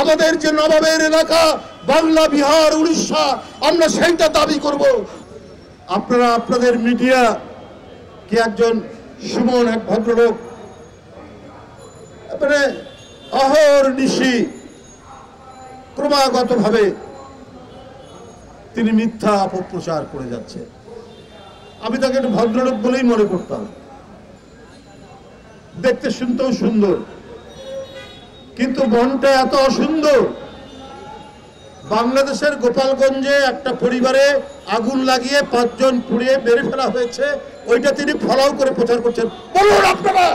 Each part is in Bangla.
আমাদের যে নবাবের এলাকা বাংলা, বিহার, উড়িষ্যা, আমরা সেইটা দাবি করব। আপনারা আপনাদের মিডিয়া কি একজন সুমন, এক ভদ্রলোক, মানে অহর্নিশি ক্রমাগতভাবে তিনি মিথ্যা অপপ্রচার করে যাচ্ছে। আমি তাকে একটা ভদ্রলোক বলেই মনে করতাম, দেখতে শুনতেও সুন্দর, কিন্তু মনটা এত অসুন্দর। বাংলাদেশের গোপালগঞ্জে একটা পরিবারে আগুন লাগিয়ে 5 জন পুড়িয়ে মেরে ফেলা হয়েছে, ওইটা তিনি ফলাও করে প্রচার করছেন। বলুন আপনারা,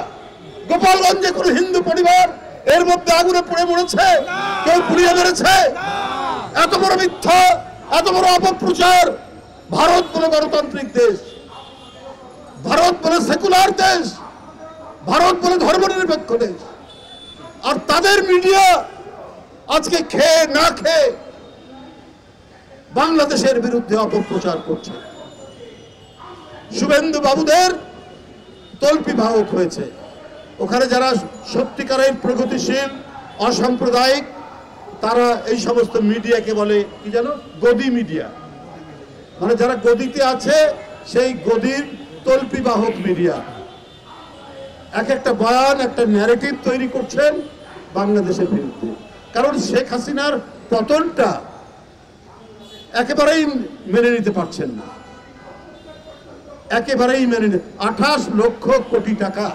গোপালগঞ্জে কোন হিন্দু পরিবার এর মধ্যে আগুনে পুড়ে মরেছে? কেউ পুড়িয়ে মেরেছে? এত বড় মিথ্যা, এত বড় অপপ্রচার। ভারত কোন গণতান্ত্রিক দেশ, ভারত বলে সেকুলার দেশ, ভারত বলে ধর্মনিরপেক্ষ দেশ, আর তাদের মিডিয়া আজকে খেয়ে না খেয়ে বাংলাদেশের বিরুদ্ধে অপপ্রচার করছে। শুভেন্দু বাবুদের তল্পি বাহক হয়েছে। ওখানে যারা সত্যিকারের প্রগতিশীল, অসাম্প্রদায়িক, তারা এই সমস্ত মিডিয়াকে বলে কি জানো, গদি মিডিয়া। মানে যারা গদিতে আছে সেই গদির তল্পি বাহক মিডিয়া। এক একটা বয়ান, একটা ন্যারেটিভ তৈরি করছেন বাংলাদেশের বিরুদ্ধে। কারণ শেখ হাসিনার পতনটা একেবারেই মেনে নিতে পারছেন না, একেবারেই মেনে নিতে। 28 লক্ষ কোটি টাকা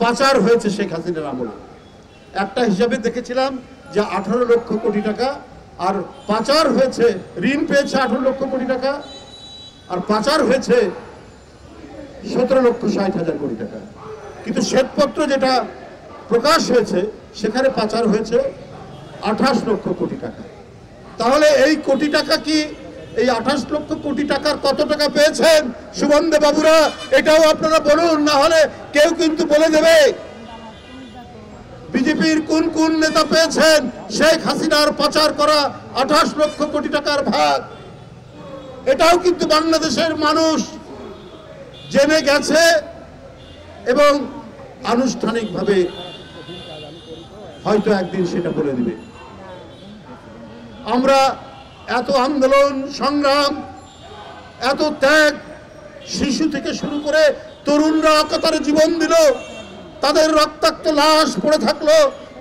পাচার হয়েছে শেখ হাসিনার আমলে। একটা হিসাবে দেখেছিলাম যে 18 লক্ষ কোটি টাকা, আর পাচার হয়েছে, ঋণ পেয়েছে 18 লক্ষ কোটি টাকা, আর পাচার হয়েছে 17,60,000 কোটি টাকা। কিন্তু শ্বেতপত্র যেটা প্রকাশ হয়েছে সেখানে পাচার হয়েছে 28 লক্ষ কোটি টাকা। তাহলে এই কোটি টাকা কি, এই 28 লক্ষ কোটি টাকার কত টাকা পেয়েছেন সুবন্ধে বাবুরা? এটাও আপনারা বলুন, না হলে কেউ কিন্তু বলে দেবে বিজেপির কোন কোন নেতা পেয়েছেন শেখ হাসিনার পাচার করা 28 লক্ষ কোটি টাকার ভাগ। এটাও কিন্তু বাংলাদেশের মানুষ জেনে গেছে এবং আনুষ্ঠানিকভাবে হয়তো একদিন সেটা বলে দিবে। আমরা এত আন্দোলন সংগ্রাম, এত ত্যাগ, শিশু থেকে শুরু করে তরুণরা কাতারে জীবন দিল, তাদের রক্তাক্ত লাশ পড়ে থাকলো,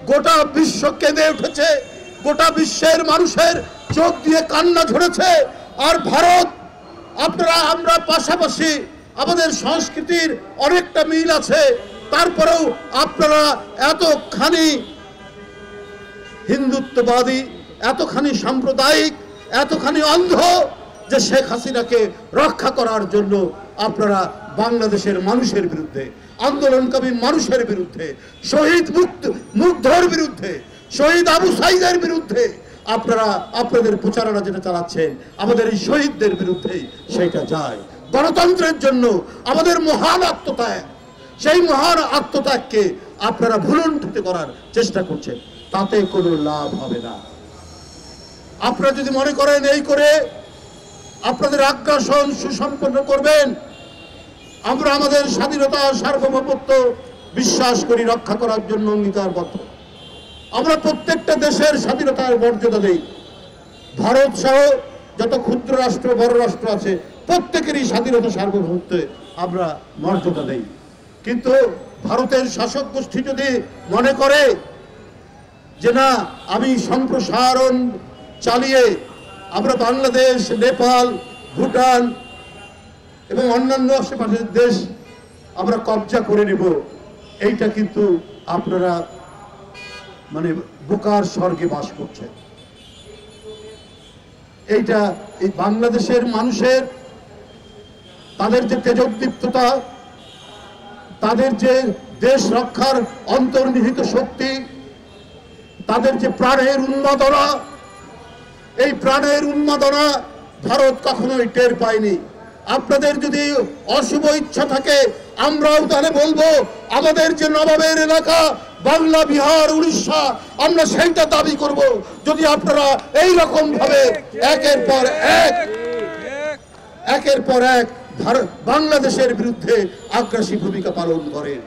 গোটা বিশ্ব কেঁদে উঠেছে, গোটা বিশ্বের মানুষের চোখ দিয়ে কান্না ঝরেছে। আর ভারত, আপনারা আমরা পাশাপাশি, আমাদের সংস্কৃতির অনেকটা মিল আছে, তারপরেও আপনারা এতখানি হিন্দুত্ববাদী, এতখানি সাম্প্রদায়িক, এতখানি অন্ধ যে শেখ হাসিনাকে রক্ষা করার জন্য আপনারা বাংলাদেশের মানুষের বিরুদ্ধে, আন্দোলনকারী মানুষের বিরুদ্ধে, শহীদ মুগ্ধর বিরুদ্ধে, শহীদ আবু সাইদের বিরুদ্ধে আপনারা আপনাদের প্রচারণা যেটা চালাচ্ছেন, আমাদের এই শহীদদের বিরুদ্ধে সেইটা যায়। গণতন্ত্রের জন্য আমাদের মহান আত্মত্যাগ, সেই মহান আত্মত্যাগকে আপনারা ভুলুণ্ঠিত করার চেষ্টা করছেন, তাতে কোনো লাভ হবে না। আপনারা যদি মনে করেন এই করে আপনাদের আগ্রাসন সুসম্পন্ন করবেন, আমরা আমাদের স্বাধীনতা, সার্বভৌমত্ব বিশ্বাস করি, রক্ষা করার জন্য অঙ্গীকারবদ্ধ। আমরা প্রত্যেকটা দেশের স্বাধীনতার মর্যাদা দেই। ভারত সহ যত ক্ষুদ্র রাষ্ট্র, বড় রাষ্ট্র আছে, প্রত্যেকেরই স্বাধীনতা, সার্বভৌমত্বে আমরা মর্যাদা দেই। কিন্তু ভারতের শাসক গোষ্ঠী যদি মনে করে যে না, আমি সম্প্রসারণ চালিয়ে আমরা বাংলাদেশ, নেপাল, ভুটান এবং অন্যান্য আশেপাশের দেশ আমরা কবজা করে নেব, এইটা কিন্তু আপনারা মানে বোকার স্বর্গে বাস করছেন। এইটা এই বাংলাদেশের মানুষের, তাদের যে তেজোদ্দীপ্ততা, তাদের যে দেশ রক্ষার অন্তর্নিহিত শক্তি, তাদের যে প্রাণের উন্মাদনা, এই প্রাণের উন্মাদনা ভারত কখনোই টের পায়নি। আপনাদের যদি অশুভ ইচ্ছা থাকে, আমরাও তাহলে বলবো আমাদের যে নবাবের এলাকা বাংলা, বিহার, উড়িষ্যা, আমরা সেইটা দাবি করব। যদি আপনারা এই রকম ভাবে একের পর এক বাংলাদেশের বিরুদ্ধে আগ্রাসী ভূমিকা পালন করেন।